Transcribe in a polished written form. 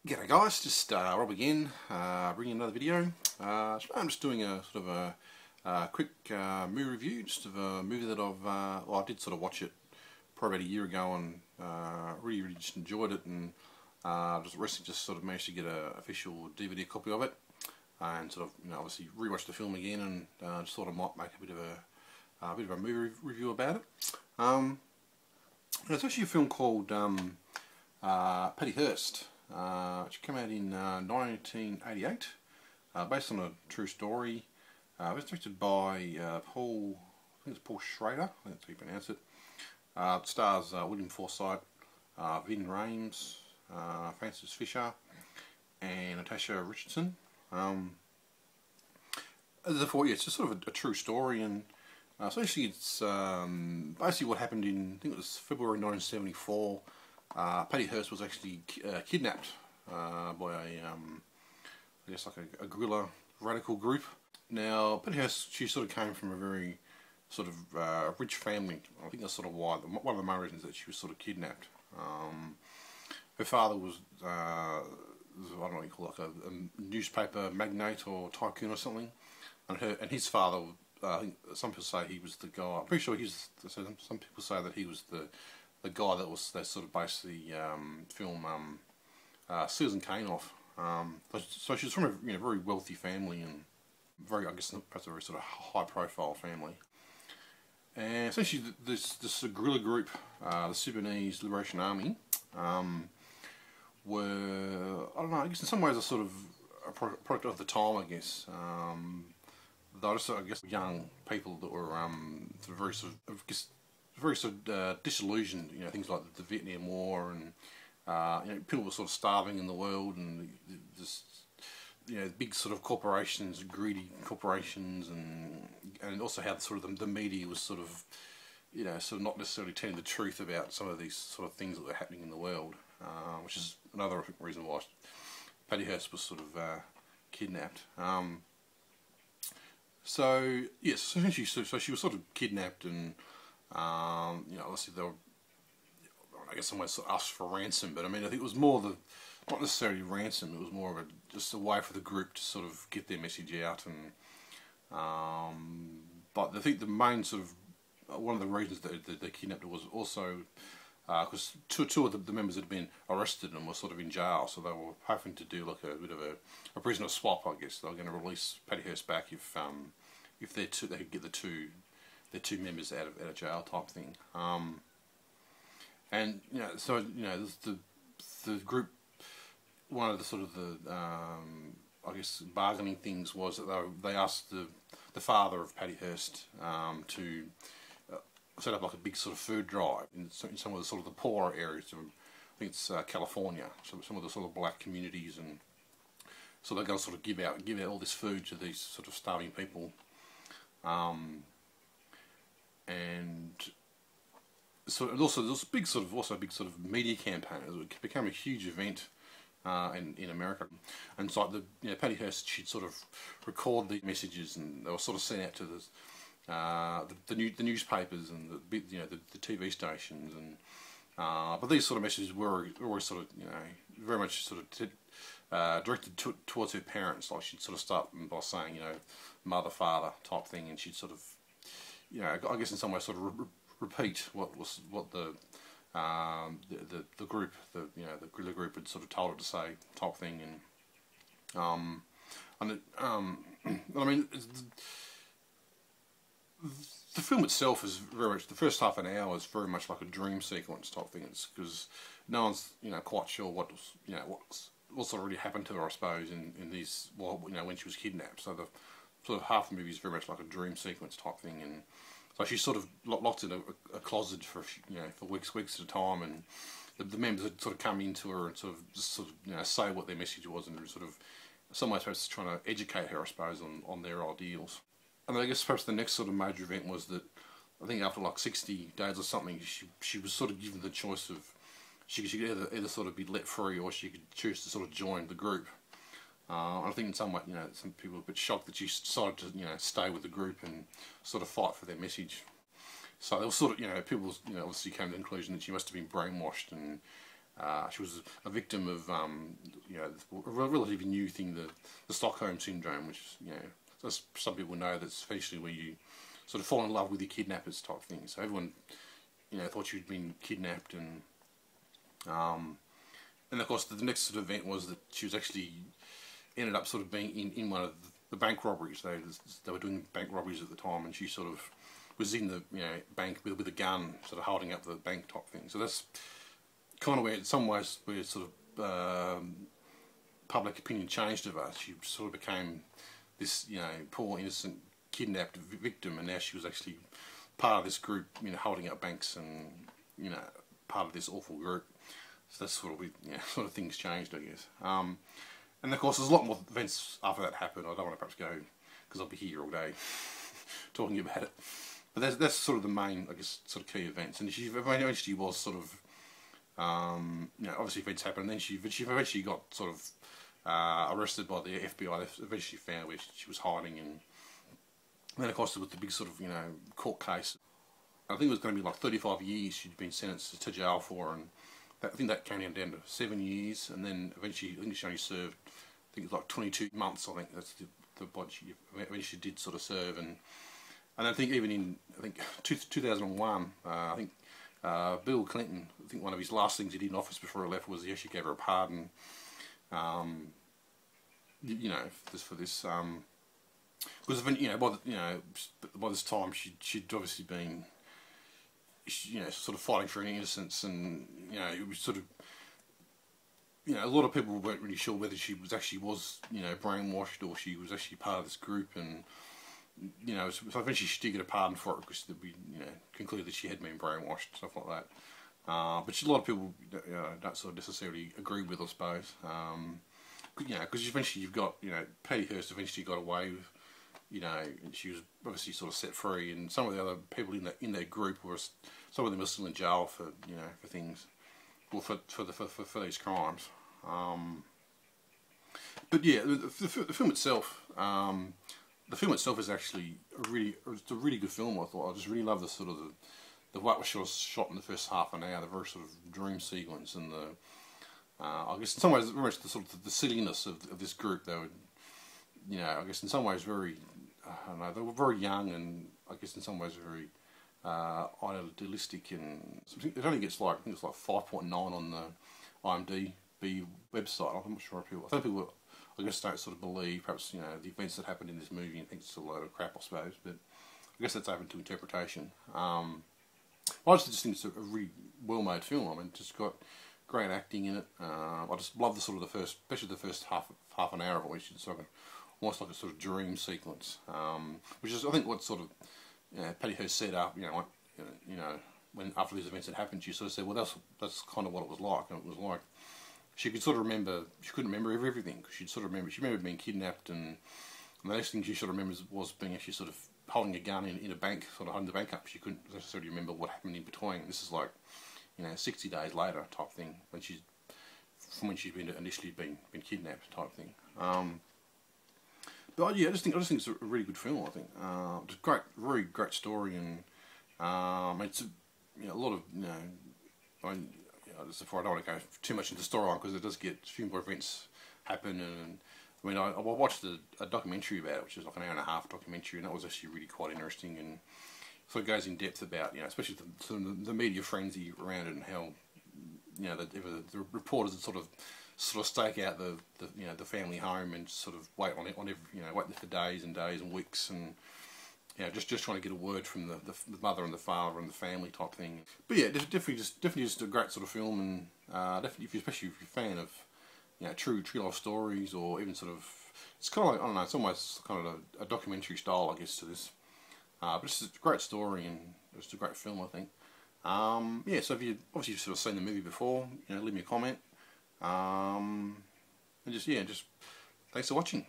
G'day guys, just Rob again, bringing another video. I'm just doing a sort of a quick movie review, just of a movie that I did sort of watch it probably about a year ago and really just enjoyed it, and just recently just sort of managed to get an official DVD copy of it, and sort of obviously rewatched the film again, and just thought I might make a bit of a movie review about it. It's actually a film called Hearst. Which came out in 1988, based on a true story. It was directed by Paul, I think it's Paul Schrader, I think that's how you pronounce it. It stars William Forsythe, Vin Rames, Francis Fisher, and Natasha Richardson. Therefore, yeah, it's just sort of a true story, and essentially it's basically what happened in, I think it was February 1974. Patty Hearst was actually kidnapped by I guess like a guerrilla radical group. Now, Patty Hearst, she sort of came from a very sort of rich family. I think that's sort of why, one of the main reasons that she was sort of kidnapped. Her father was, I don't know what you call it, like a newspaper magnate or tycoon or something, and his father, I think some people say he was the guy. I'm pretty sure some people say that he was the guy that sort of based the film Citizen Kane off. So she's from a very wealthy family, and very, I guess, perhaps a very sort of high profile family. And essentially this guerrilla group, the Sudanese Liberation Army, were, I don't know, I guess in some ways a sort of a product of the time, I guess. They were just, I guess, young people that were very sort of, very sort of disillusioned, things like the Vietnam War, and people were sort of starving in the world, and just big sort of corporations, greedy corporations, and also how the media was sort of sort of not necessarily telling the truth about some of these sort of things that were happening in the world, which is another reason why Patty Hearst was sort of kidnapped. So yes, so she was sort of kidnapped, and obviously they were, I guess, someone sort of asked for ransom, but I mean, I think it was more not necessarily ransom. It was more of just a way for the group to sort of get their message out, and but I think the main sort of one of the reasons that they kidnapped her was also because two of the members had been arrested and were sort of in jail, so they were hoping to do like a bit of a prisoner swap, I guess. They were going to release Patty Hearst back if they could get the two members out of jail type thing. And so the group, one of the sort of I guess bargaining things was that they asked the father of Patty Hearst to set up like a big sort of food drive in some of the sort of the poorer areas of, I think it's California, some of the sort of black communities, and so they're going to sort of give out all this food to these sort of starving people. And so also there was a big sort of media campaign. It became a huge event in America, and so Patty Hearst, she'd sort of record the messages, and they were sort of sent out to the newspapers and the TV stations, and but these sort of messages were always sort of very much sort of directed towards her parents. Like she'd sort of start by saying mother, father type thing, and she'd sort of I guess in some way sort of repeat what the group, the guerrilla group had sort of told her to say type thing, and I mean the film itself is very much, the first half an hour is very much like a dream sequence type thing. It's because no one's quite sure what's already happened to her, I suppose, in these, well, when she was kidnapped. So the sort of half the movie is very much like a dream sequence type thing, and so she's sort of locked in a closet for for weeks at a time, and the members had sort of come into her and sort of say what their message was, and sort of in some ways perhaps trying to educate her, I suppose, on their ideals. And I guess perhaps the next sort of major event was that I think after like 60 days or something, she was sort of given the choice of she could either sort of be let free, or she could choose to sort of join the group. I think in some way, some people were a bit shocked that she decided to, stay with the group and sort of fight for their message. So there was sort of, people, obviously came to the conclusion that she must have been brainwashed, and She was a victim of a relatively new thing, the Stockholm syndrome, which as some people know, that's essentially where you sort of fall in love with your kidnappers type thing. So everyone thought she'd been kidnapped, and of course the next sort of event was that she was actually ended up sort of being in one of the bank robberies. They were doing bank robberies at the time, and she sort of was in the bank with a gun, sort of holding up the bank type thing. So that's kind of where, in some ways, where sort of public opinion changed of her. She sort of became this poor innocent kidnapped victim, and now she was actually part of this group, holding up banks, and part of this awful group. So that's sort of sort of things changed, I guess. And of course, there's a lot more events after that happened. I don't want to perhaps go because I'll be here all day talking about it. But that's sort of the main, I guess, sort of key events. And she eventually was sort of, obviously events happened, and then she eventually got sort of arrested by the FBI. They eventually found where she was hiding, and then of course there was the big sort of court case. I think it was going to be like 35 years she'd been sentenced to jail for, and I think that came down to 7 years, and then eventually I think she only served, I think it was like 22 months. I think that's the what she eventually did sort of serve, and I think even in 2001, I think Bill Clinton, I think one of his last things he did in office before he left was he actually gave her a pardon, just for this, because by this time she'd obviously been sort of fighting for her innocence, and it was sort of a lot of people weren't really sure whether she was brainwashed, or she was actually part of this group, and so eventually she did get a pardon for it because we concluded that she had been brainwashed, stuff like that. But a lot of people don't sort of necessarily agree with, I suppose. Because eventually you've got Patty Hearst eventually got away with, and she was obviously sort of set free, and some of the other people in that group were, some of them are still in jail for for things, well, for these crimes. But yeah, the film itself. The film itself is actually it's a really good film. I thought I just really love the sort of the way it was shot in the first half an hour, the very sort of dream sequence, and the I guess in some ways very much the sort of the silliness of this group. They were, I guess in some ways very, I don't know, they were very young, and I guess in some ways very idealistic, and it only gets like, I think it's like 5.9 on the IMDb website. I'm not sure if people, I think people, I guess, don't sort of believe perhaps the events that happened in this movie, and think it's a load of crap, I suppose. But I guess that's open to interpretation. I just think it's a really well-made film. I mean, it's just got great acting in it. I just love the sort of especially the first half an hour of it, which is sort of almost like a sort of dream sequence, which is I think what sort of Patty Hearst set up. When after these events had happened, she sort of said, well, that's kind of what it was like, and it was like she could sort of remember. She couldn't remember everything because she remembered being kidnapped, and the next thing she sort of remembers was being actually sort of holding a gun in a bank, sort of holding the bank up. She couldn't necessarily remember what happened in between. This is like 60 days later type thing, when she's been initially been kidnapped type thing. But yeah, I just think it's a really good film. I think it's a very great story, and it's a lot of just before I don't want to go too much into the storyline, because it does get a few more events happen, and I mean I watched a documentary about it, which is like an hour and a half documentary, and that was actually really quite interesting, and sort of goes in depth about especially the media frenzy around it, and how the reporters that sort of stake out the family home and sort of wait for days and days and weeks, and just trying to get a word from the mother and the father and the family type thing. But yeah, definitely just a great sort of film, and definitely especially if you're a fan of true life stories, or even sort of, it's kind of like, I don't know, it's almost kind of a documentary style, I guess, to this. But it's a great story, and it's a great film, I think. Yeah, so if you obviously sort of seen the movie before, leave me a comment. And just thanks for watching.